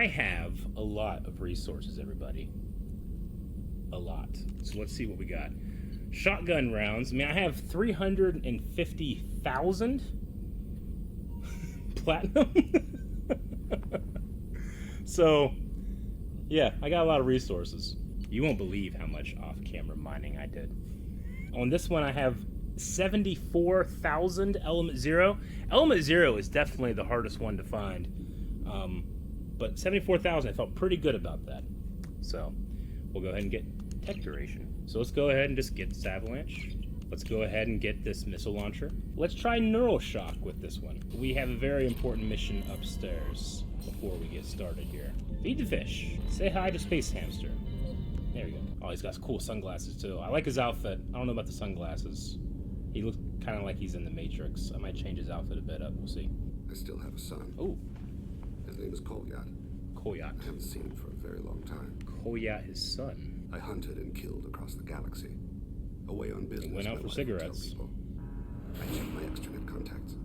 I have a lot of resources, everybody. A lot. So let's see what we got. Shotgun rounds. I mean, I have 350,000 platinum. So, yeah, I got a lot of resources. You won't believe how much off-camera mining I did. On this one, I have 74,000 Element Zero. Element Zero is definitely the hardest one to find. But 74,000, I felt pretty good about that. So, we'll go ahead and get tech duration. So let's go ahead and just get this avalanche. Let's go ahead and get this missile launcher. Let's try neural shock with this one. We have a very important mission upstairs before we get started here. Feed the fish. Say hi to Space Hamster. There we go. Oh, he's got cool sunglasses too. I like his outfit. I don't know about the sunglasses. He looks kind of like he's in the Matrix. I might change his outfit a bit up. We'll see. I still have a son. Oh. His name is Kolyat. Kolyat. I haven't seen him for a very long time. Kolyat, his son. I hunted and killed across the galaxy. Away on business. Went out for cigarettes. I checked my extranet contacts.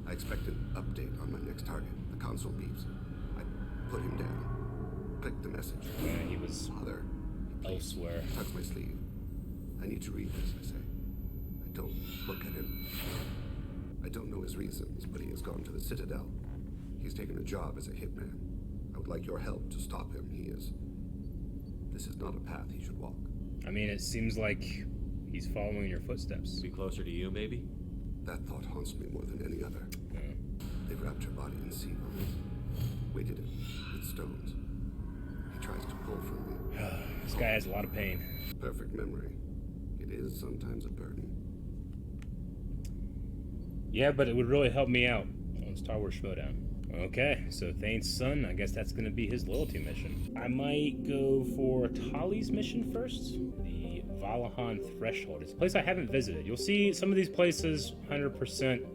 I expect an update on my next target. The console beeps. I put him down. Clicked the message. Yeah, he was Father. elsewhere. Tucks my sleeve. I need to read this, I say. I don't look at him. I don't know his reasons, but he has gone to the Citadel. He's taken a job as a hitman. I would like your help to stop him. This is not a path he should walk. I mean, it seems like he's following your footsteps. Be closer to you, maybe? That thought haunts me more than any other. Yeah. They've wrapped your body in sea vines, weighted it with stones. He tries to pull from me. This guy has a lot of pain. Perfect memory. It is sometimes a burden. Yeah, but it would really help me out on Star Wars Schmodown. Okay, so Thane's son, I guess that's going to be his loyalty mission. I might go for Tali's mission first. The Valahan Threshold. It's a place I haven't visited. You'll see some of these places, 100%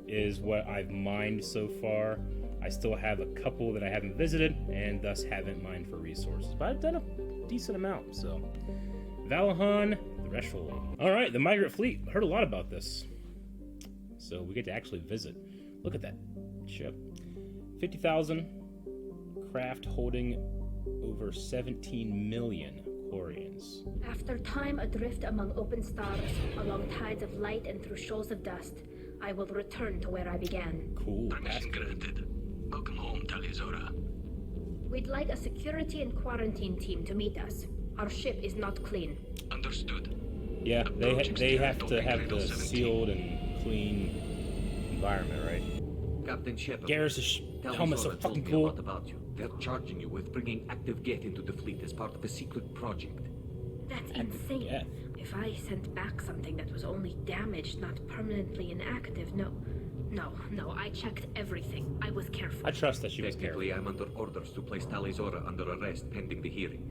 is what I've mined so far. I still have a couple that I haven't visited, and thus haven't mined for resources. But I've done a decent amount, so. Valahan Threshold. Alright, the Migrant Fleet. Heard a lot about this. So we get to actually visit. Look at that ship. 50,000 craft holding over 17 million Quarians. After time adrift among open stars, along tides of light and through shoals of dust, I will return to where I began. Cool. Permission granted. Welcome home, Talizora. We'd like a security and quarantine team to meet us. Our ship is not clean. Understood. Yeah, they have to have the sealed and clean environment, right? Captain Shepard. Garrus' helmet's so fucking cool. About you. They're charging you with bringing active geth into the fleet as part of a secret project. That's insane. Geth. If I sent back something that was only damaged, not permanently inactive, no, I checked everything. I was careful. I trust that she was careful. Technically, I'm under orders to place Talizora under arrest pending the hearing.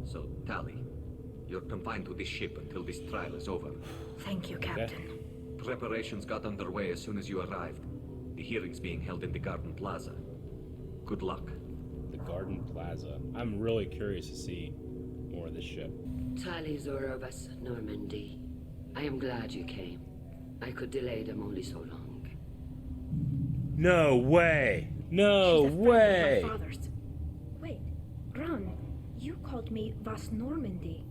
So, Tali, you're confined to this ship until this trial is over. Thank you, Captain. Preparations got underway as soon as you arrived. The hearing's being held in the Garden Plaza. Good luck. The Garden Plaza. I'm really curious to see more of this ship. Talizora of us, Normandy. I am glad you came. I could delay them only so long. No way! No She's a friend way! of my father's. Wait, Ron, you called me Vas Normandy.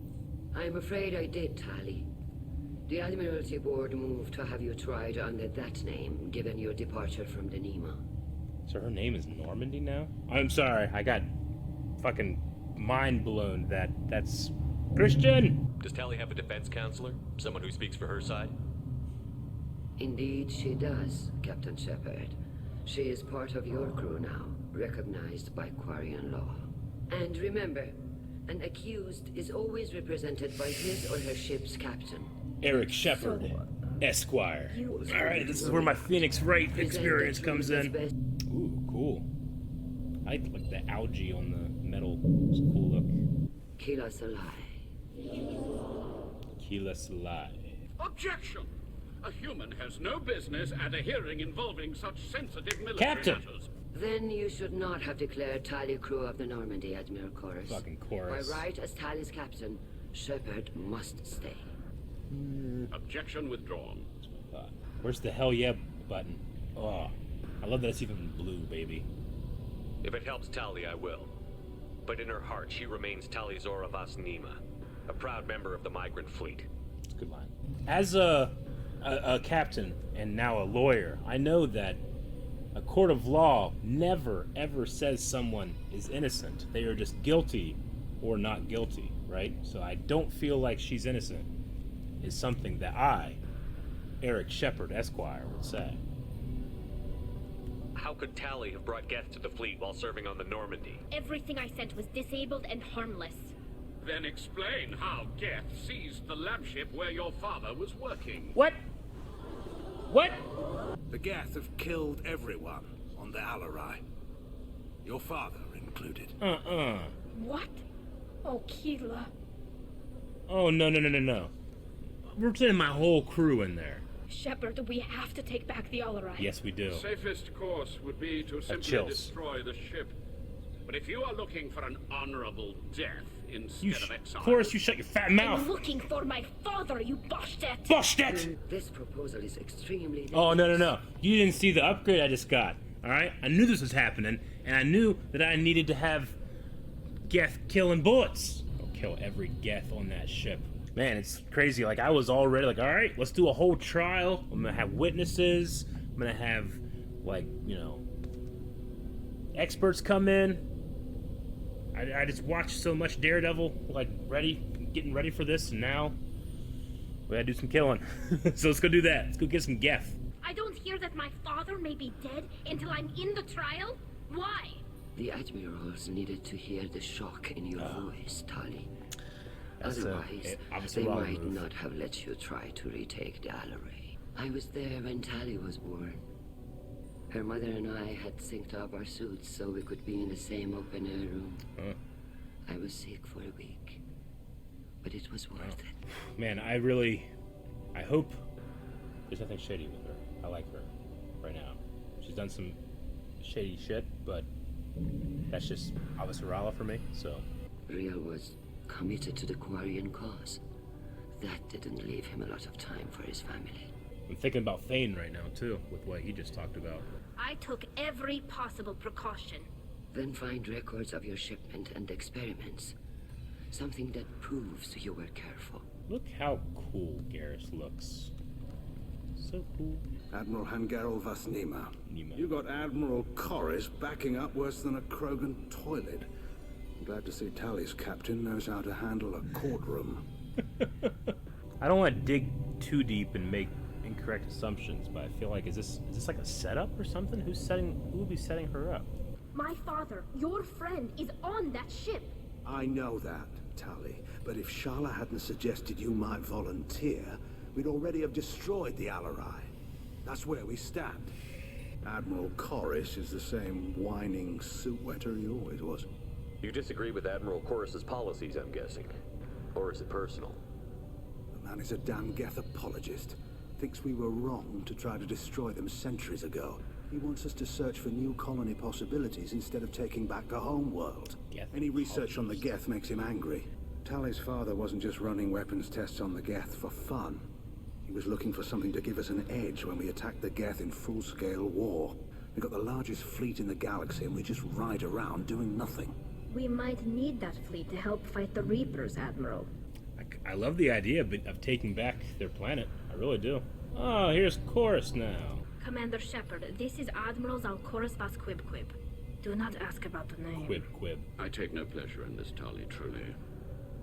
I'm afraid I did, Tali. The Admiralty Board moved to have you tried under that name, given your departure from the Nema. So her name is Normandy now? I'm sorry, I got fucking mind blown that's Christian! Does Tali have a defense counselor? Someone who speaks for her side? Indeed she does, Captain Shepard. She is part of your crew now, recognized by Quarian law. And remember, an accused is always represented by his or her ship's captain. Eric Shepard, Esquire. Alright, this is where my Phoenix Wright experience comes in. Ooh, cool. I like the algae on the metal. It's a cool look. Kila Salai. Kila Salai. Objection! A human has no business at a hearing involving such sensitive military Captain! matters. Then you should not have declared Tali crew of the Normandy, Admiral Chorus. Fucking Chorus. By right as Tali's captain, Shepard must stay. Objection withdrawn. Where's the hell yeah button? Oh, I love that it's even blue, baby. If it helps Tali, I will. But in her heart, she remains Tali Zora Vas Nima, a proud member of the migrant fleet. It's a good line. As a captain and now a lawyer, I know that a court of law never ever says someone is innocent. They are just guilty or not guilty, right? So I don't feel like she's innocent is something that I, Eric Shepard, Esquire, would say. How could Tali have brought Geth to the fleet while serving on the Normandy? Everything I sent was disabled and harmless. Then explain how Geth seized the lab ship where your father was working. What? What? The Geth have killed everyone on the Alarai. Your father included. What? Oh, Keela. Oh, no. We're sending my whole crew in there. Shepard, we have to take back the Alarai. Yes, we do. The safest course would be to simply chills. destroy the ship. But if you are looking for an honorable death instead of exile... Of course, you shut your fat mouth. I'm looking for my father, you bastet! Bastet! This proposal is extremely... Oh, no. You didn't see the upgrade I just got, alright? I knew this was happening, and I knew that I needed to have Geth killing bullets. I'll kill every Geth on that ship. Man, it's crazy. Like, I was already like, alright, let's do a whole trial. I'm gonna have witnesses. I'm gonna have, like, experts come in. I just watched so much Daredevil, like, getting ready for this, and now we gotta do some killing. So let's go do that. Let's go get some Geth. I don't hear that my father may be dead until I'm in the trial? Why? The admirals needed to hear the shock in your voice, Tali. That's Otherwise, obviously they wrong might move. not have let you try to retake the Alarai. I was there when Tali was born. Her mother and I had synced up our suits so we could be in the same open-air room. I was sick for a week, but it was worth it. Man, I hope there's nothing shady with her. I like her right now. She's done some shady shit, but that's just Avasarala for me, so. Real was committed to the Quarian cause. That didn't leave him a lot of time for his family. I'm thinking about Thane right now, too, with what he just talked about. I took every possible precaution. Then find records of your shipment and experiments. Something that proves you were careful. Look how cool Garrus looks. So cool. Admiral Hangarel Vas Nima. You got Admiral Corris backing up worse than a Krogan toilet. I'm glad to see Tali's captain knows how to handle a courtroom. I don't want to dig too deep and make incorrect assumptions, but I feel like is this like a setup or something? Who will be setting her up? My father, your friend, is on that ship. I know that, Tali, but if Shala hadn't suggested you might volunteer, we'd already have destroyed the Alarai. That's where we stand. Admiral Corris is the same whining suit wetter he always was. You disagree with Admiral Corris's policies, I'm guessing. Or is it personal? The man is a damn Geth apologist. Thinks we were wrong to try to destroy them centuries ago. He wants us to search for new colony possibilities instead of taking back the home world. Any research on the Geth makes him angry. Tali's father wasn't just running weapons tests on the Geth for fun. He was looking for something to give us an edge when we attacked the Geth in full-scale war. We've got the largest fleet in the galaxy and we just ride around doing nothing. We might need that fleet to help fight the Reapers, Admiral. I love the idea of taking back their planet. I really do. Oh, here's Chorus now. Commander Shepard, this is Admiral Zalcoris Vas Quib. Do not ask about the name. Quib. I take no pleasure in this, Tali, truly.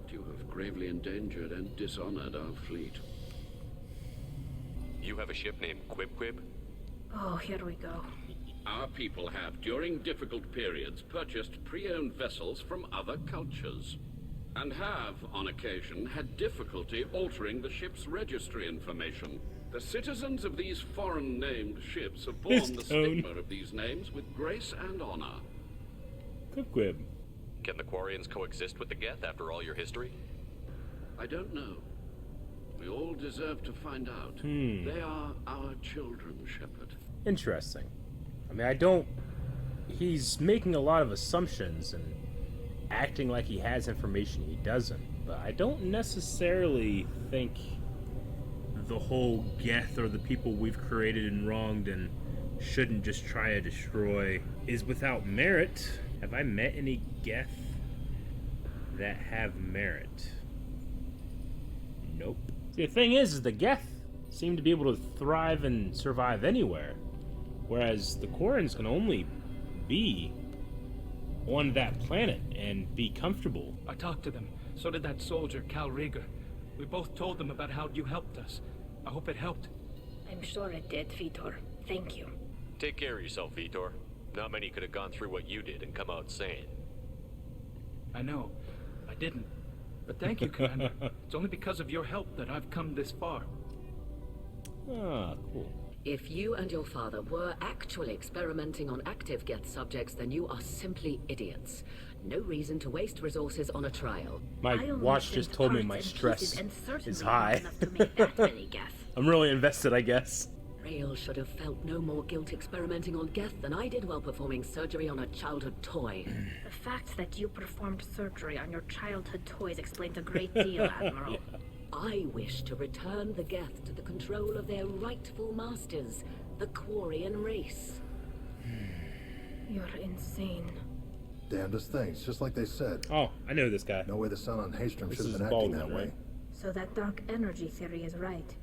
You have gravely endangered and dishonored our fleet. You have a ship named Quib? Oh, here we go. Our people have, during difficult periods, purchased pre-owned vessels from other cultures, and have, on occasion, had difficulty altering the ship's registry information. The citizens of these foreign-named ships have borne the stigma of these names with grace and honor. Quib. Can the Quarians coexist with the Geth after all your history? I don't know. We all deserve to find out. They are our children, Shepard. Interesting. I mean, he's making a lot of assumptions and acting like he has information he doesn't, but I don't necessarily think the whole Geth or the people we've created and wronged and shouldn't just try to destroy is without merit. Have I met any Geth that have merit? Nope. See, the thing is the Geth seem to be able to thrive and survive anywhere, whereas the Quarrens can only be on that planet and be comfortable. I talked to them. So did that soldier, Cal Rieger. We both told them about how you helped us. I hope it helped. I'm sure it did, Vitor. Thank you. Take care of yourself, Vitor. Not many could have gone through what you did and come out sane. I know. I didn't. But thank you, Commander. It's only because of your help that I've come this far. Ah, cool. If you and your father were actually experimenting on active Geth subjects, then you are simply idiots. No reason to waste resources on a trial. My watch just told me my stress is high. I'm really invested, I guess. Rael should have felt no more guilt experimenting on Geth than I did while performing surgery on a childhood toy. The fact that you performed surgery on your childhood toys explains a great deal, Admiral. Yeah. I wish to return the Geth to the control of their rightful masters, the Quarian race. You're insane. Damnedest things, just like they said. Oh, I know this guy. No way the sun on Haystrom This should have is been acting Baldwin, that way. right? So that dark energy theory is right.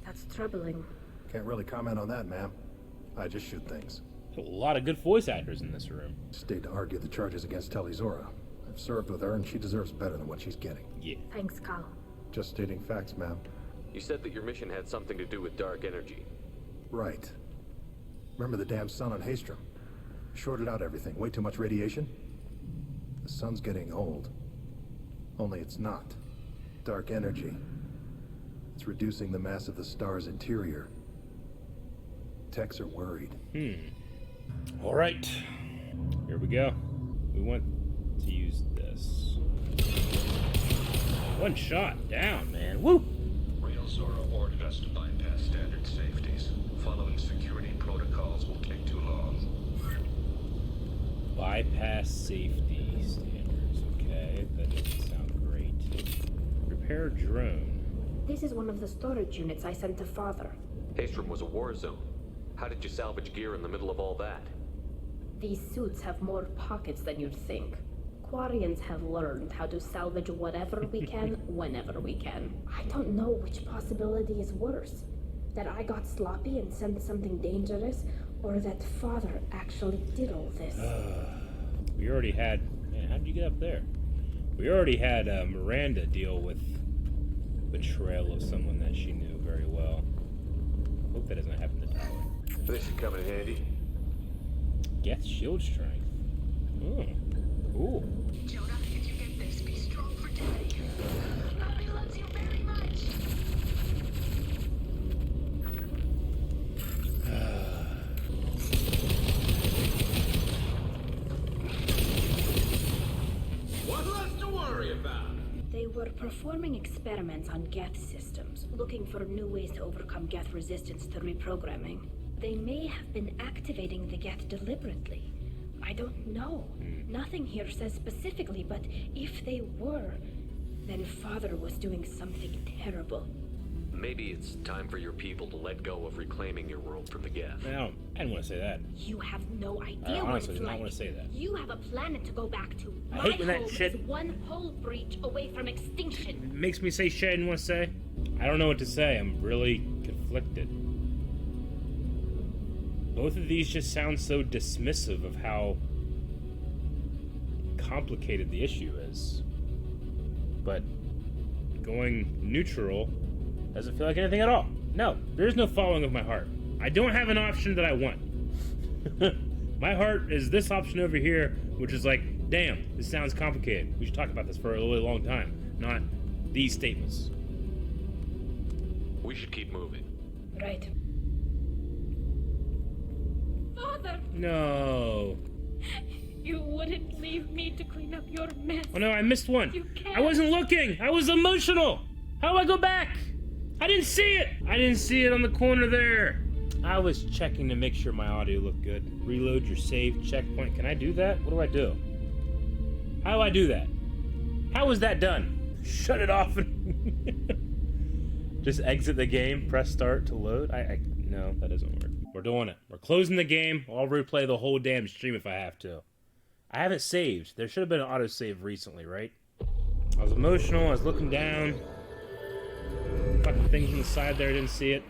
That's troubling. Can't really comment on that, ma'am. I just shoot things. A lot of good voice actors in this room. Stayed to argue the charges against Talizora. I've served with her, and she deserves better than what she's getting. Yeah. Thanks, Cal. Just stating facts, ma'am. You said that your mission had something to do with dark energy. Right. Remember the damn sun on Haystrom? Shorted out everything. Way too much radiation? The sun's getting old. Only it's not. Dark energy. It's reducing the mass of the star's interior. Techs are worried. All right. Here we go. We want to use this. One shot down, man. Woo! Zora ordered us to bypass standard safeties. Following security protocols will take too long. Bypass safety standards. Okay, that doesn't sound great. Repair drone. This is one of the storage units I sent to Father. Haystrom was a war zone. How did you salvage gear in the middle of all that? These suits have more pockets than you'd think. Quarians have learned how to salvage whatever we can, whenever we can. I don't know which possibility is worse. That I got sloppy and sent something dangerous, or that Father actually did all this. We already had... Man, how'd you get up there? We already had Miranda deal with betrayal of someone that she knew very well. Hope that doesn't happen to Tyler. This should come in handy. Geth shield strength. Oh, cool. Jonah, if you get this, be strong for Daddy. Mommy loves you very much. What less to worry about? They were performing experiments on Geth systems, looking for new ways to overcome Geth resistance to reprogramming. They may have been activating the Geth deliberately. I don't know. Nothing here says specifically, but if they were, then Father was doing something terrible. Maybe it's time for your people to let go of reclaiming your world from the Geth. I didn't want to say that. You have no idea I what honestly it's did not like. want to say that. You have a planet to go back to. I My hate when that home shit- is one whole breach away from extinction. It makes me say shit I didn't want to say. I don't know what to say. I'm really conflicted. Both of these just sound so dismissive of how complicated the issue is. But going neutral doesn't feel like anything at all. No, there's no following of my heart. I don't have an option that I want. My heart is this option over here, which is like, damn, this sounds complicated. We should talk about this for a really long time, not these statements. We should keep moving. Right. Father, No. you wouldn't leave me to clean up your mess. Oh no, I missed one. You can't. I wasn't looking. I was emotional. How do I go back? I didn't see it. I didn't see it on the corner there. I was checking to make sure my audio looked good. Reload your save checkpoint. Can I do that? What do I do? How do I do that? How was that done? Shut it off and just exit the game, press start to load? No, that doesn't work. We're doing it. We're closing the game. I'll replay the whole damn stream if I have to. I haven't saved. There should have been an autosave recently, right? I was emotional. I was looking down. Fucking things on the side there. I didn't see it.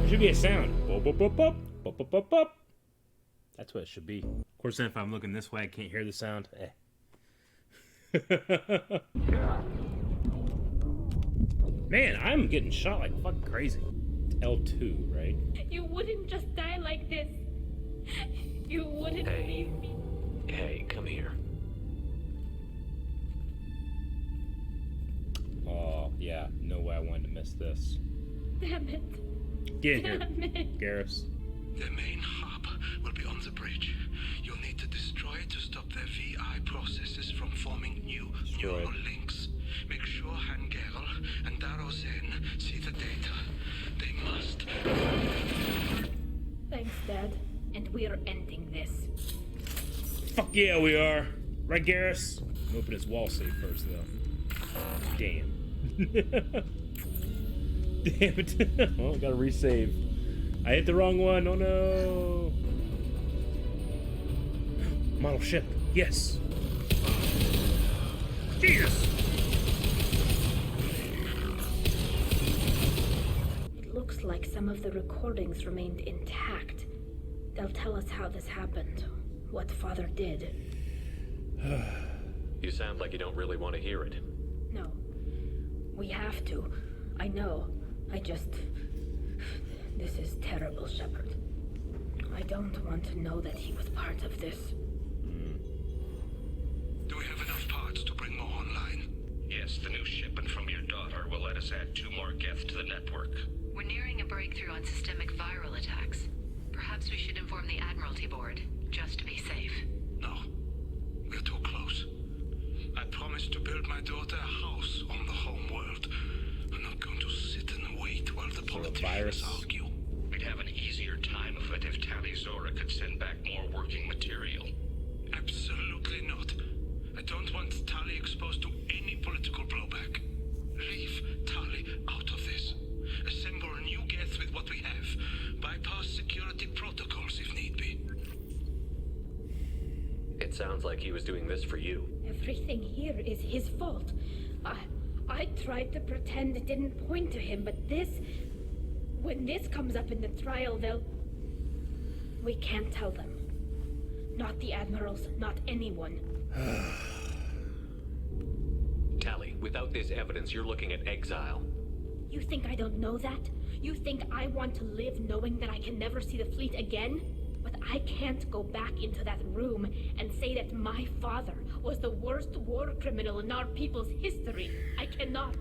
There should be a sound. Bop, bop, bop, bop. Bop, bop, bop, bop. That's what it should be. Of course, then if I'm looking this way, I can't hear the sound. Man, I'm getting shot like fucking crazy. It's L2, right? You wouldn't just die like this. You wouldn't leave me. Hey, come here. Oh, yeah. No way I wanted to miss this. Damn it. Get in here, Damn it. Garrus. The main hub will be on the bridge. You'll need to destroy it to stop their VI processes from forming new neural links. Make sure Hangerl and Darozen see the data. They must. Thanks, Dad. And we're ending this. Fuck yeah, we are. Right, Garrus? I'm open his wall safe first, though. Damn. Damn it. Oh, gotta resave. I hit the wrong one. Oh no. Model ship. Yes. Jesus. It looks like some of the recordings remained intact. They'll tell us how this happened, what Father did. You sound like you don't really want to hear it. No. We have to. I know. This is terrible, Shepard. I don't want to know that he was part of this. Do we have enough parts to bring more online? Yes, the new shipment from your daughter will let us add 2 more Geth to the network. We're nearing a breakthrough on systemic viral attacks. Perhaps we should inform the Admiralty Board, just to be safe. No. We're too close. I promised to build my daughter a house on the home world. I'm not going to sit and wait while the politicians argue. We'd have an easier time of it if Tali Zora could send back more working material. Absolutely not. I don't want Tali exposed to any political blowback. Leave Tali out of this. Assemble new Geth with what we have. Bypass security protocols if need be. It sounds like he was doing this for you. Everything here is his fault. I tried to pretend it didn't point to him, but when this comes up in the trial, we can't tell them. Not the admirals, not anyone. Tali, without this evidence, you're looking at exile. You think I don't know that? You think I want to live knowing that I can never see the fleet again? But I can't go back into that room and say that my father was the worst war criminal in our people's history. I cannot.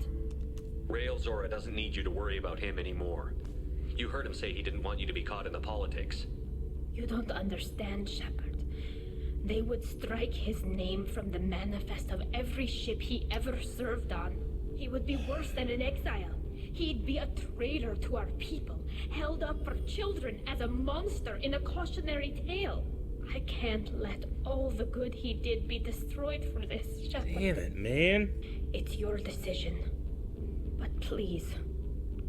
Rael Zora doesn't need you to worry about him anymore. You heard him say he didn't want you to be caught in the politics. You don't understand, Shepard. They would strike his name from the manifest of every ship he ever served on. He would be worse than an exile. He'd be a traitor to our people, held up for children as a monster in a cautionary tale. I can't let all the good he did be destroyed for this, Shepard. Damn it, man. It's your decision. But please,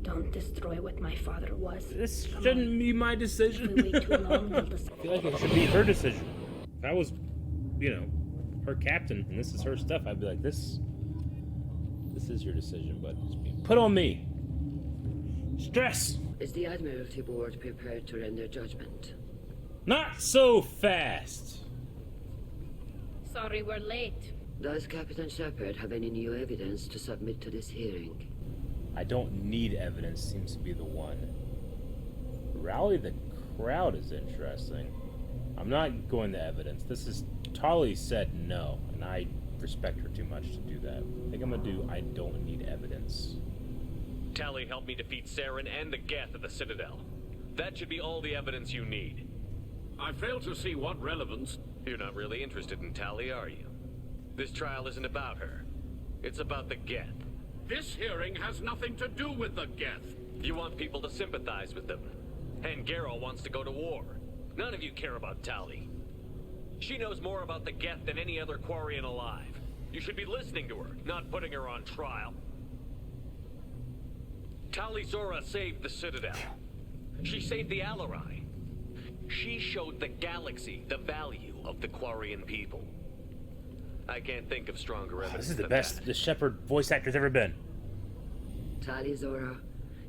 don't destroy what my father was. This shouldn't be my decision. If we wait too long, they'll I feel like it should be her decision. If I was, her captain and this is her stuff, I'd be like, this is your decision, but it's being put on me. Stress! Is the Admiralty Board prepared to render judgment? Not so fast! Sorry we're late. Does Captain Shepard have any new evidence to submit to this hearing? I don't need evidence seems to be the one. Rally the crowd is interesting. I'm not going to evidence. Tali said no, and I respect her too much to do that. I think I'm gonna do I don't need evidence. Tali helped me defeat Saren and the Geth at the Citadel. That should be all the evidence you need. I fail to see what relevance... You're not really interested in Tali, are you? This trial isn't about her. It's about the Geth. This hearing has nothing to do with the Geth. You want people to sympathize with them. And Geralt wants to go to war. None of you care about Tali. She knows more about the Geth than any other Quarian alive. You should be listening to her, not putting her on trial. Tali Zora saved the Citadel. She saved the Alarai. She showed the galaxy the value of the Quarian people. I can't think of stronger evidence. This is the than best that. the Shepard voice actor's ever been. Tali Zora,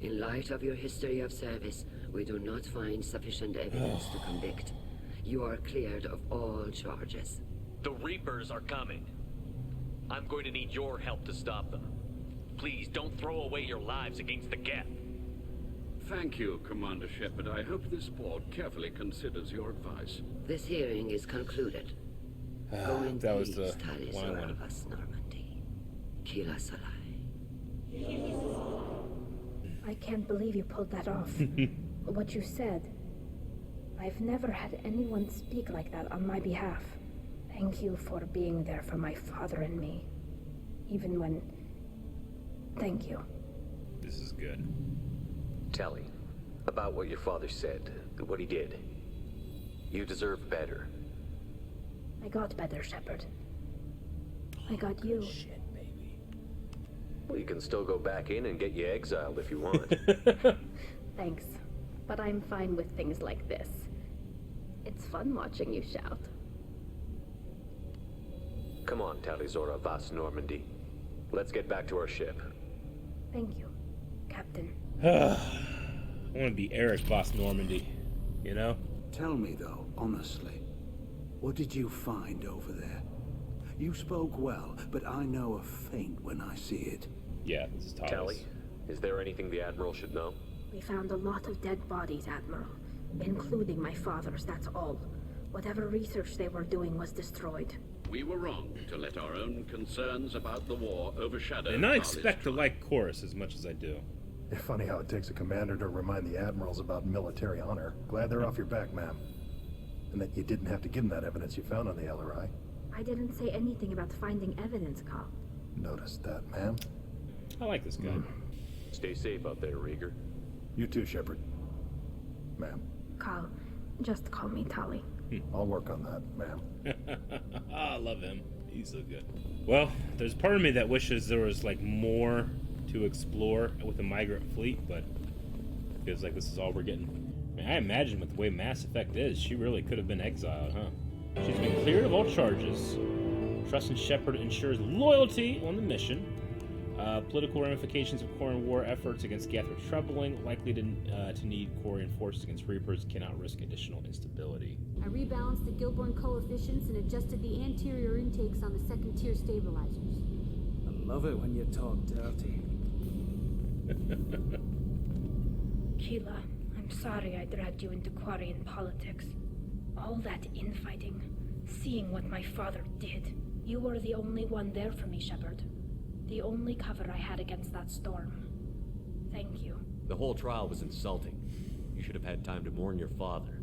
in light of your history of service, we do not find sufficient evidence to convict. You are cleared of all charges. The Reapers are coming. I'm going to need your help to stop them. Please don't throw away your lives against the Geth. Thank you, Commander Shepard. I hope this board carefully considers your advice. This hearing is concluded. Go in That was peace, the Tali one I Zora wanted. Vas Normandy. Kila Salai. I can't believe you pulled that off. What you said. I've never had anyone speak like that on my behalf. Thank you for being there for my father and me. Even when... Thank you. This is good. Tali, about what your father said, what he did. You deserve better. I got better, Shepard. I got you. Shit, baby. Well, you can still go back in and get you exiled if you want. Thanks. But I'm fine with things like this. It's fun watching you shout. Come on, Tali Zora Vas Normandy. Let's get back to our ship. Thank you, Captain. I want to be Eric Voss Normandy, you know? Tell me, though, honestly, what did you find over there? You spoke well, but I know a feint when I see it. Yeah, this is Thomas. Tali, is there anything the Admiral should know? We found a lot of dead bodies, Admiral. Including my father's, that's all. Whatever research they were doing was destroyed. We were wrong to let our own concerns about the war overshadow. I did not Tali's expect to trial. like Chorus as much as I do. It's funny how it takes a commander to remind the admirals about military honor. Glad they're off your back, ma'am. And that you didn't have to give them that evidence you found on the LRI. I didn't say anything about finding evidence, Carl. Noticed that, ma'am. I like this guy. Stay safe out there, Rieger. You too, Shepard. Ma'am. Carl, just call me Tali. I'll work on that, ma'am. I love him. He's so good. Well, there's part of me that wishes there was like more to explore with the migrant fleet, but it feels like this is all we're getting. I mean, I imagine with the way Mass Effect is, she really could have been exiled, huh? She's been cleared of all charges. Trust in Shepard ensures loyalty on the mission. Political ramifications of Quarian war efforts against Geth are troubling. Likely to need Quarian forces against Reapers. Cannot risk additional instability. I rebalanced the Gilborn coefficients and adjusted the anterior intakes on the second-tier stabilizers. I love it when you talk dirty. Keela, I'm sorry I dragged you into Quarian politics. All that infighting, seeing what my father did. You were the only one there for me, Shepard. The only cover I had against that storm. Thank you. The whole trial was insulting. You should have had time to mourn your father.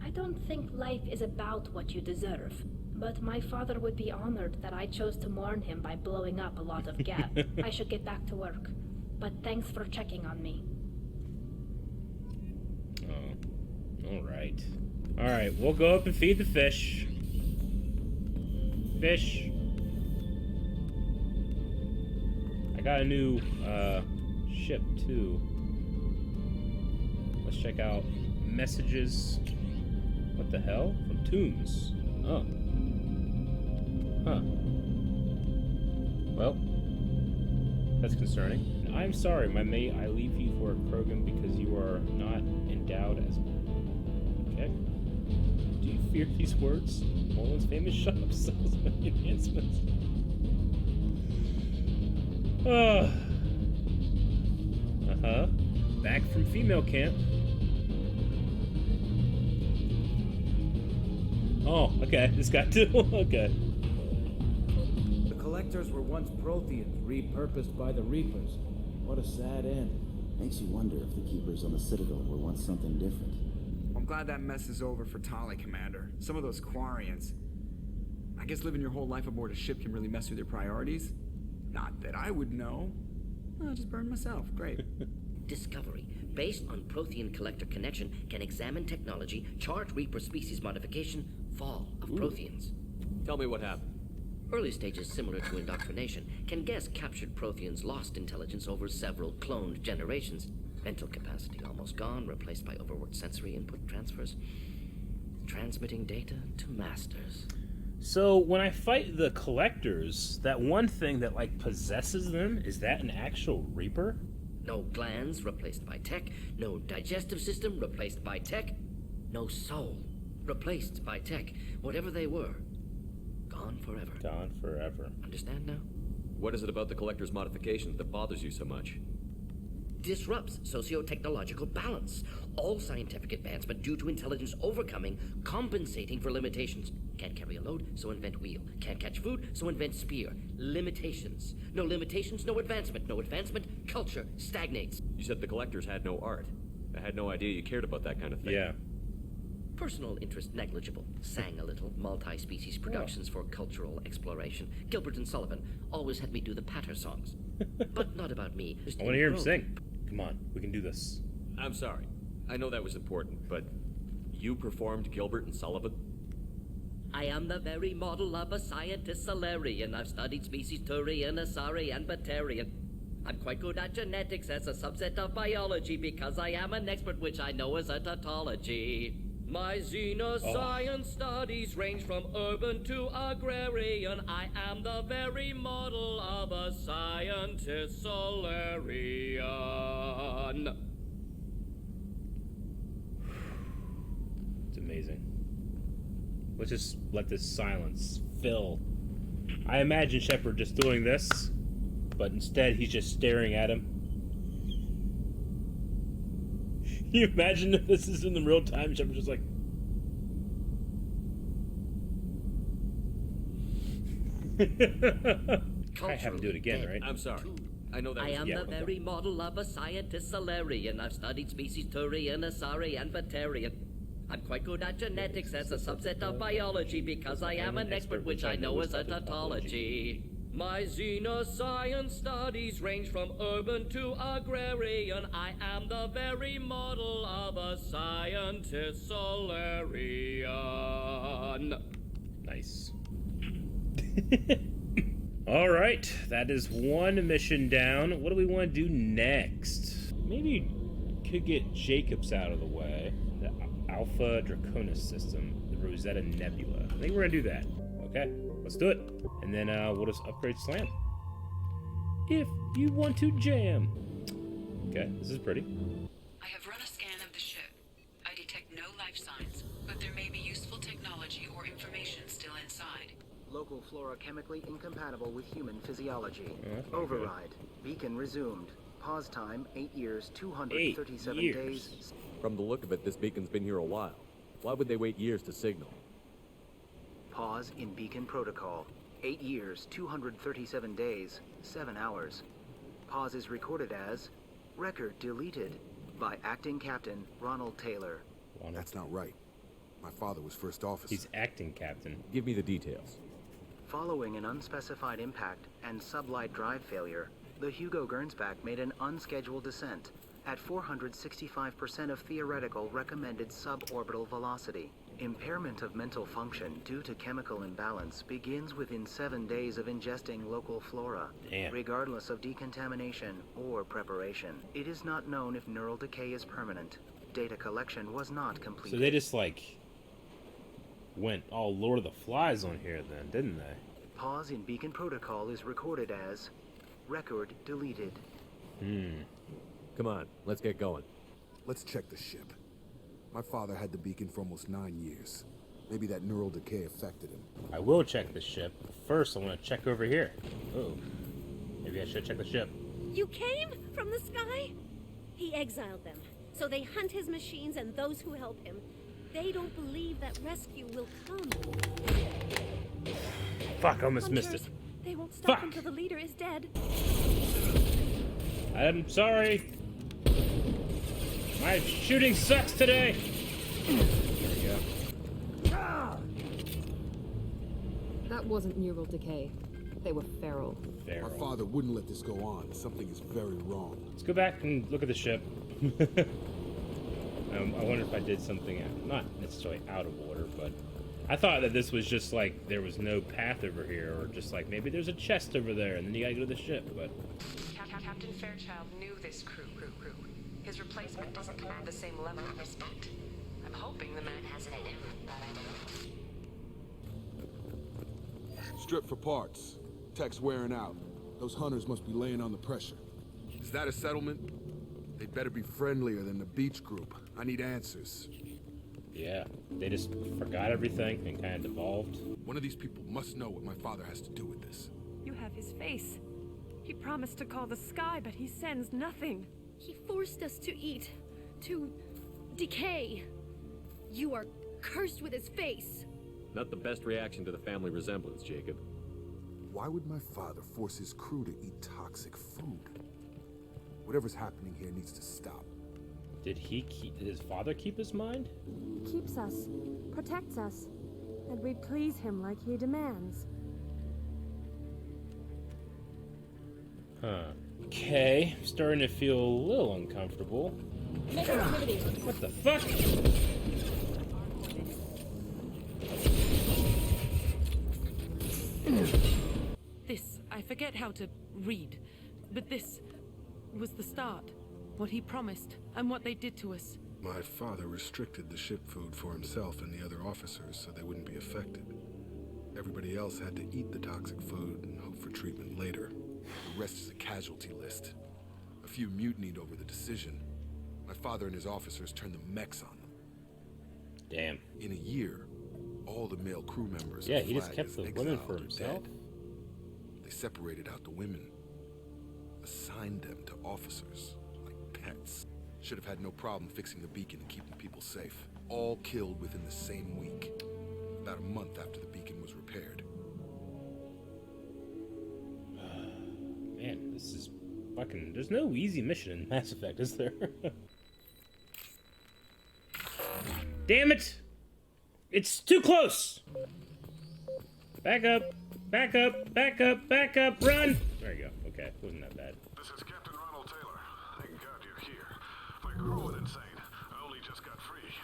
I don't think life is about what you deserve, but my father would be honored that I chose to mourn him by blowing up a lot of Geth. I should get back to work, but thanks for checking on me. Oh, alright. Alright, we'll go up and feed the fish. Fish. I got a new ship too. Let's check out messages. What the hell? From Tombs. Oh. Huh. Well, that's concerning. I'm sorry, my mate. I leave you for a Krogan because you are not endowed as... Okay. Do you fear these words? Nolan's famous shop sells many enhancements. Uh-huh. Back from female camp. Oh, okay. This guy too. Okay. The Collectors were once Protheans, repurposed by the Reapers. What a sad end. Makes you wonder if the Keepers on the Citadel were once something different. I'm glad that mess is over for Tali, Commander. Some of those Quarians. I guess living your whole life aboard a ship can really mess with your priorities. Not that I would know. I'll just burn myself. Great. Discovery, based on Prothean Collector connection, can examine technology, chart Reaper species modification, fall of Protheans. Tell me what happened. Early stages similar to indoctrination can guess captured Protheans lost intelligence over several cloned generations. Mental capacity almost gone, replaced by overworked sensory input transfers. Transmitting data to masters. So when I fight the collectors, that one thing that like possesses them, is that an actual Reaper? No glands replaced by tech. No digestive system replaced by tech. No soul replaced by tech. Whatever they were, gone forever. Gone forever. Understand now? What is it about the collector's modifications that bothers you so much? Disrupts socio-technological balance. All scientific advancement due to intelligence overcoming, compensating for limitations. Can't carry a load, so invent wheel. Can't catch food, so invent spear. Limitations. No limitations, no advancement. No advancement, culture stagnates. You said the collectors had no art. I had no idea you cared about that kind of thing. Yeah. Personal interest negligible. Sang a little. Multi-species productions for cultural exploration. Gilbert and Sullivan always had me do the patter songs. But not about me. I want to hear him sing. Come on, we can do this. I'm sorry. I know that was important, but you performed Gilbert and Sullivan? I am the very model of a scientist Solarian. I've studied species Turian, Asari, and Batarian. I'm quite good at genetics as a subset of biology because I am an expert, which I know is a tautology. My xenoscience studies range from urban to agrarian. I am the very model of a scientist Solarian. It's amazing. Let's just let this silence fill. I imagine Shepard just doing this, but instead he's just staring at him. Can you imagine if this is in the real time? Shepard's just like... I have him do it again, right? I'm sorry. I know that I am the very model of a scientist Solarian. I've studied species Turian, Asari, and Batarian. I'm quite good at genetics as a subset of biology because I am an expert, which I know is a tautology. My xenoscience studies range from urban to agrarian. I am the very model of a scientist Solarian. Nice. All right, that is one mission down. What do we want to do next? Maybe could get Jacobs out of the way. The Alpha Draconis system, the Rosetta Nebula. I think we're gonna do that. Okay, let's do it. And then we'll just upgrade Slam. If you want to jam. Okay, this is pretty. I have run a scan of the ship. I detect no life signs, but there may be useful technology or information still inside. Local flora chemically incompatible with human physiology. Oh, Override. Beacon resumed. Pause time 8 years, 237 days. From the look of it, this beacon's been here a while. Why would they wait years to signal? Pause in beacon protocol. 8 years, 237 days, 7 hours. Pause is recorded as record deleted by acting captain Ronald Taylor. That's not right. My father was first officer. He's acting captain. Give me the details. Following an unspecified impact and sublight drive failure, the Hugo Gernsback made an unscheduled descent at 465% of theoretical recommended suborbital velocity. Impairment of mental function due to chemical imbalance begins within 7 days of ingesting local flora, regardless of decontamination or preparation. It is not known if neural decay is permanent. Data collection was not completed. So they just like went all Lord of the Flies on here then, didn't they? Pause in beacon protocol is recorded as record deleted. Come on, let's get going. Let's check the ship. My father had the beacon for almost 9 years. Maybe that neural decay affected him. I will check the ship. First, I want to check over here. Oh, maybe I should check the ship. You came from the sky? He exiled them, so they hunt his machines and those who help him. They don't believe that rescue will come. Fuck, I almost missed it. They won't stop until the leader is dead. I'm sorry. My shooting sucks today. There we go. That wasn't neural decay. They were feral. My father wouldn't let this go on. Something is very wrong. Let's go back and look at the ship. I wonder if I did something not necessarily out of order, but I thought that this was just like there was no path over here, or just like maybe there's a chest over there and then you gotta go to the ship, but... Captain Fairchild knew this crew. His replacement doesn't command the same level of respect. I'm hoping the man has it in him, but I don't. Strip for parts. Tech's wearing out. Those hunters must be laying on the pressure. Is that a settlement? They'd better be friendlier than the beach group. I need answers. Yeah, they just forgot everything and kind of devolved. One of these people must know what my father has to do with this. You have his face. He promised to call the sky, but he sends nothing. He forced us to eat, to decay. You are cursed with his face. Not the best reaction to the family resemblance, Jacob. Why would my father force his crew to eat toxic food? Whatever's happening here needs to stop. Did his father keep his mind? He keeps us, protects us, and we please him like he demands. Huh. Okay, starting to feel a little uncomfortable. What the fuck? This, I forget how to read, but this was the start. What he promised, and what they did to us. My father restricted the ship food for himself and the other officers so they wouldn't be affected. Everybody else had to eat the toxic food and hope for treatment later. The rest is a casualty list. A few mutinied over the decision. My father and his officers turned the mechs on them. Damn. In a year, all the male crew members he just kept the women for himself? They separated out the women, assigned them to officers, like pets. Should have had no problem fixing the beacon and keeping people safe. All killed within the same week, about a month after the beacon was repaired. Man, this is fucking... There's no easy mission in Mass Effect, is there? Damn it! It's too close! Back up! Back up! Back up! Back up! Run! There you go. Okay, wasn't that bad. This is Captain Ronald Taylor. Thank God you're here. My crew went insane. I only just got free.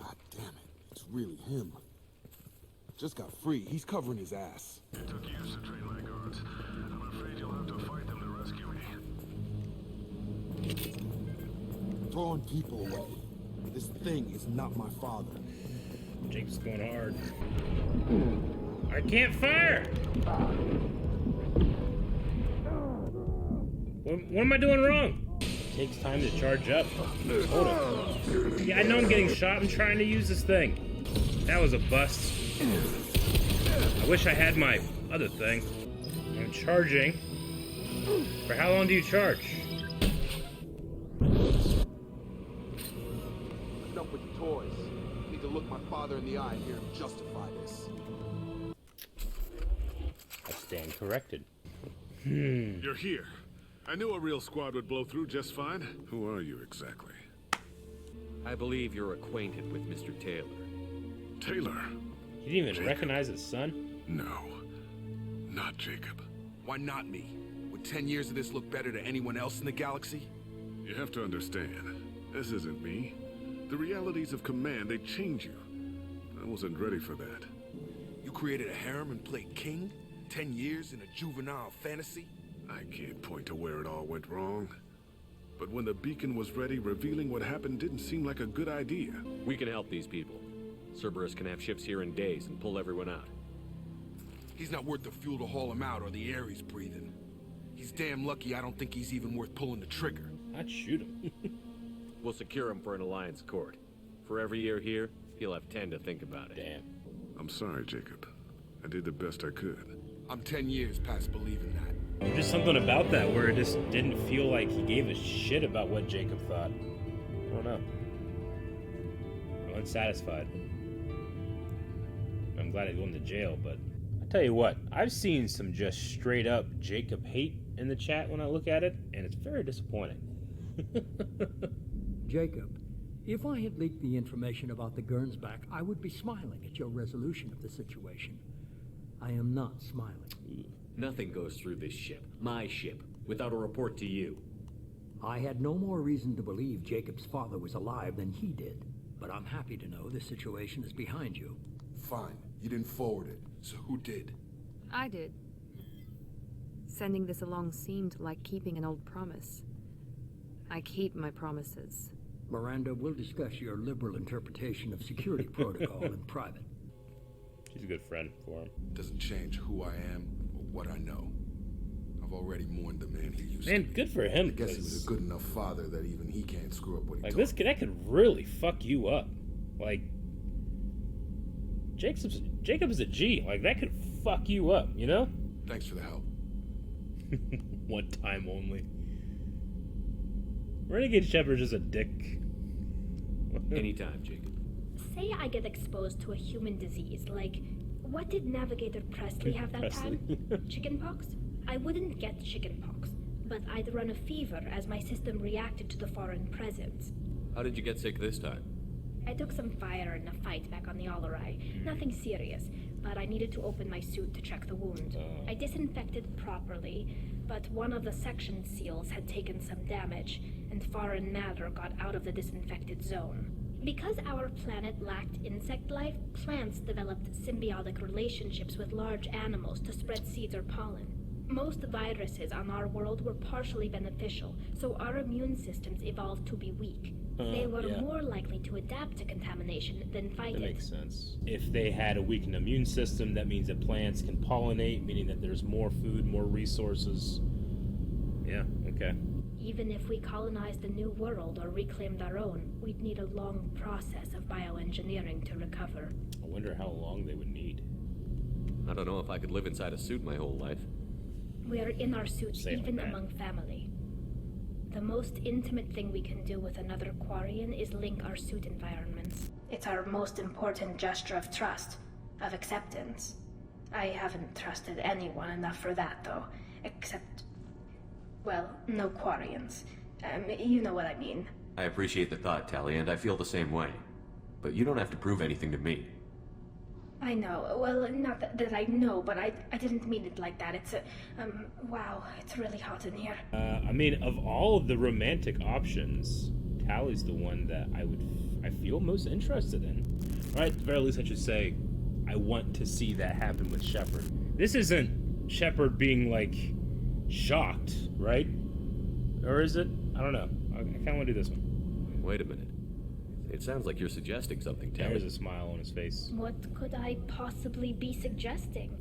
God damn it. It's really him. Just got free. He's covering his ass. It took years to train my guards. I'm afraid you'll have to fight them to rescue me. Throwing people away. This thing is not my father. Jake's going hard. I can't fire! What am I doing wrong? It takes time to charge up. Hold on. Yeah, I know I'm getting shot. I'm trying to use this thing. That was a bust. I wish I had my other thing. I'm charging. For how long do you charge? Enough with the toys. I need to look my father in the eye here and justify this. I stand corrected. You're here. I knew a real squad would blow through just fine. Who are you exactly? I believe you're acquainted with Mr. Taylor. Taylor? He didn't even recognize his son? No. Not Jacob. Why not me? Would 10 years of this look better to anyone else in the galaxy? You have to understand, this isn't me. The realities of command, they change you. I wasn't ready for that. You created a harem and played king? 10 years in a juvenile fantasy? I can't point to where it all went wrong. But when the beacon was ready, revealing what happened didn't seem like a good idea. We can help these people. Cerberus can have ships here in days and pull everyone out. He's not worth the fuel to haul him out or the air he's breathing. He's damn lucky I don't think he's even worth pulling the trigger. I'd shoot him. We'll secure him for an alliance court. For every year here, he'll have 10 to think about it. Damn. I'm sorry, Jacob. I did the best I could. I'm 10 years past believing that. There's just something about that where it just didn't feel like he gave a shit about what Jacob thought. I don't know. I'm unsatisfied. I'm glad he's going to jail, but I tell you what, I've seen some just straight up Jacob hate in the chat when I look at it, and it's very disappointing. Jacob, if I had leaked the information about the Gernsback, I would be smiling at your resolution of the situation. I am not smiling. Nothing goes through this ship, my ship, without a report to you. I had no more reason to believe Jacob's father was alive than he did, but I'm happy to know the situation is behind you. Fine, you didn't forward it, so who did? I did. Sending this along seemed like keeping an old promise. I keep my promises. Miranda, we'll discuss your liberal interpretation of security protocol in private. She's a good friend for him. Doesn't change who I am or what I know. I've already mourned the man he used to Man, be. good for him. I guess he was a good enough father that even he can't screw up what he Like, taught. that could really fuck you up. Like, Jacob is a G. Like, that could fuck you up, you know? Thanks for the help. One time only. Renegade Shepard's just a dick. Anytime, Jacob. Say I get exposed to a human disease, like, what did Navigator Presley have that time? Chickenpox? I wouldn't get chickenpox, but I'd run a fever as my system reacted to the foreign presence. How did you get sick this time? I took some fire in a fight back on the Allerai. Nothing serious, but I needed to open my suit to check the wound. I disinfected properly, but one of the section seals had taken some damage, and foreign matter got out of the disinfected zone. Because our planet lacked insect life, plants developed symbiotic relationships with large animals to spread seeds or pollen. Most viruses on our world were partially beneficial, so our immune systems evolved to be weak. They were more likely to adapt to contamination than fight That it. makes sense. If they had a weakened immune system, that means that plants can pollinate, meaning that there's more food, more resources. Yeah, okay. Even if we colonized a new world or reclaimed our own, we'd need a long process of bioengineering to recover. I wonder how long they would need. I don't know if I could live inside a suit my whole life. We're in our suits Same even with that. among family. The most intimate thing we can do with another Quarian is link our suit environments. It's our most important gesture of trust, of acceptance. I haven't trusted anyone enough for that, though. Except, well, no Quarians. You know what I mean. I appreciate the thought, Tally, and I feel the same way. But you don't have to prove anything to me. I know. Well, not that I know, but I didn't mean it like that. It's wow, it's really hot in here. I mean, of all of the romantic options, Tally's the one that I feel most interested in. Or at the very least, I should say, I want to see that happen with Shepard. This isn't Shepard being, like, shocked, right? Or is it? I don't know. I kind of want to do this one. Wait a minute. It sounds like you're suggesting something, Tally. There's a smile on his face. What could I possibly be suggesting?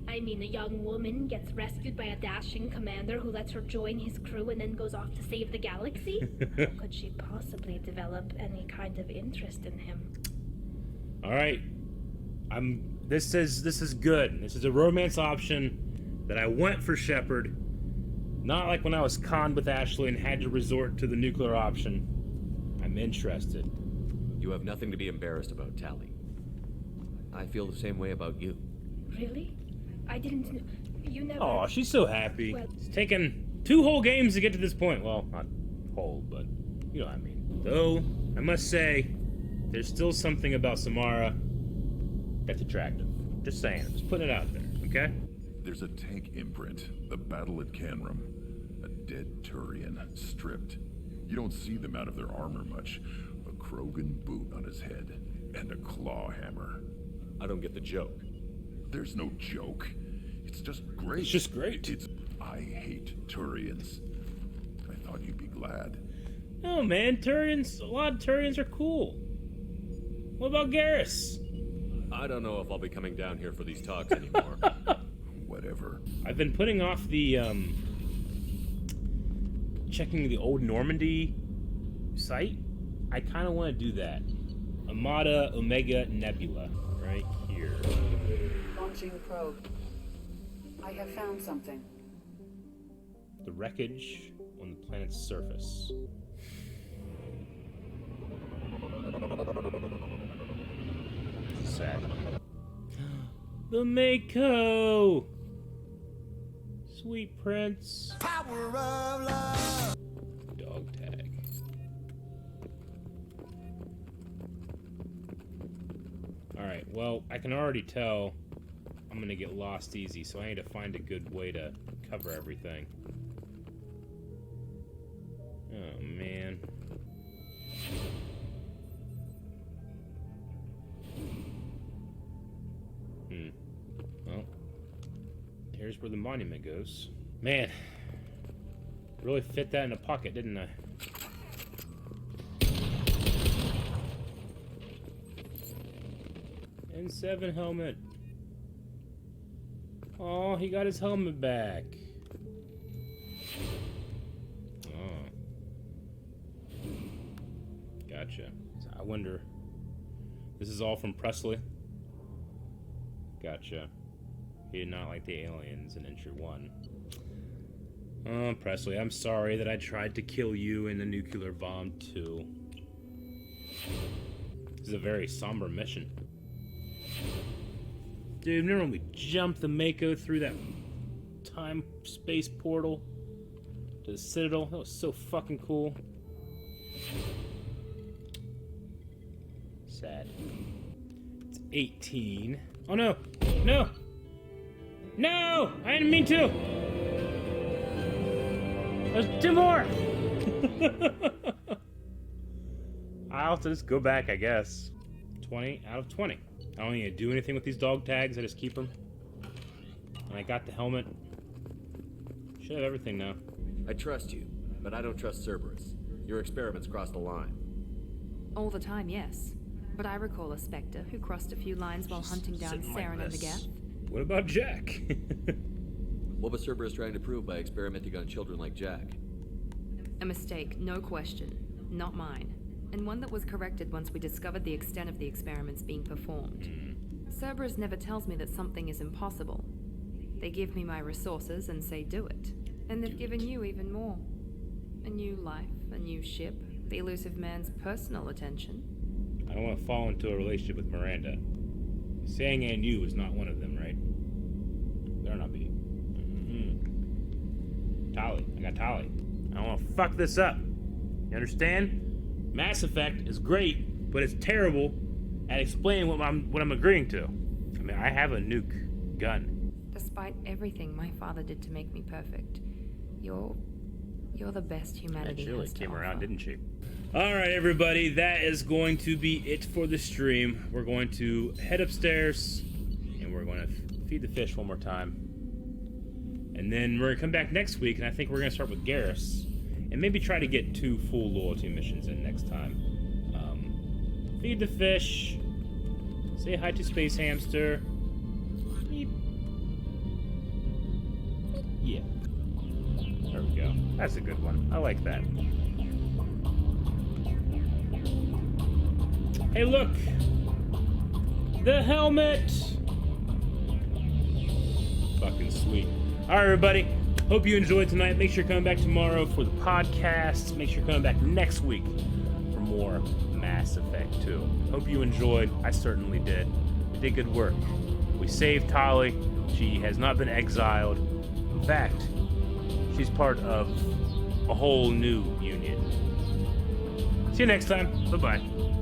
I mean, a young woman gets rescued by a dashing commander who lets her join his crew and then goes off to save the galaxy? How could she possibly develop any kind of interest in him? All right. This is good. This is a romance option that I want for Shepard. Not like when I was conned with Ashley and had to resort to the nuclear option. I'm interested. You have nothing to be embarrassed about, Tally. I feel the same way about you. Really? I didn't know. You never... Oh, she's so happy. Well- It's taken 2 whole games to get to this point. Well, not whole, but you know what I mean. Though, I must say, there's still something about Samara that's attractive. Just saying. I'm just putting it out there, okay? There's a tank imprint, the battle at Canrum. A dead Turian, stripped. You don't see them out of their armor much. A Krogan boot on his head, and a claw hammer. I don't get the joke. There's no joke. It's just great. It's just great. I hate Turians. I thought you'd be glad. No, man, Turians, a lot of Turians are cool. What about Garrus? I don't know if I'll be coming down here for these talks anymore. Whatever. I've been putting off the, checking the old Normandy site. I kind of want to do that. Amada Omega Nebula, right here. Launching probe. I have found something. The wreckage on the planet's surface. Sad. The Mako! Sweet Prince. Power of love. Dog tag. Alright, well, I can already tell I'm gonna get lost easy, so I need to find a good way to cover everything. Oh, man. Well, here's where the monument goes. Man, really fit that in a pocket, didn't I? 10-7 helmet. Oh, he got his helmet back. Oh. Gotcha. So I wonder... This is all from Presley? Gotcha. He did not like the aliens in Entry 1. Oh, Presley, I'm sorry that I tried to kill you in the nuclear bomb, too. This is a very somber mission. Dude, remember when we jumped the Mako through that time-space portal to the Citadel? That was so fucking cool. Sad. It's 18. Oh no! No! No! I didn't mean to! There's 2 more! I'll have to just go back, I guess. 20 out of 20. I don't need to do anything with these dog tags, I just keep them. And I got the helmet. Should have everything now. I trust you, but I don't trust Cerberus. Your experiments crossed the line. All the time, yes. But I recall a Spectre who crossed a few lines while hunting down Saren and the Geth. What about Jack? What was Cerberus trying to prove by experimenting on children like Jack? A mistake, no question. Not mine. And one that was corrected once we discovered the extent of the experiments being performed. Cerberus never tells me that something is impossible. They give me my resources and say do it. And they've given you even more. A new life, a new ship, the elusive man's personal attention. I don't want to fall into a relationship with Miranda. Saying and you is not one of them, right? Better not be. Tali. I got Tali. I don't want to fuck this up. You understand? Mass Effect is great, but it's terrible at explaining what I'm agreeing to. I mean, I have a nuke gun. Despite everything my father did to make me perfect, you're the best humanity She really has to came offer. around, didn't she? Alright, everybody, that is going to be it for the stream. We're going to head upstairs, and we're going to feed the fish one more time. And then we're going to come back next week, and I think we're going to start with Garrus. And maybe try to get 2 full loyalty missions in next time. Feed the fish. Say hi to Space Hamster. Beep. Yeah. There we go. That's a good one. I like that. Hey, look! The helmet! Fucking sweet. Alright, everybody. Hope you enjoyed tonight. Make sure you're coming back tomorrow for the podcast. Make sure you're coming back next week for more Mass Effect 2. Hope you enjoyed. I certainly did. We did good work. We saved Tali. She has not been exiled. In fact, she's part of a whole new union. See you next time. Bye-bye.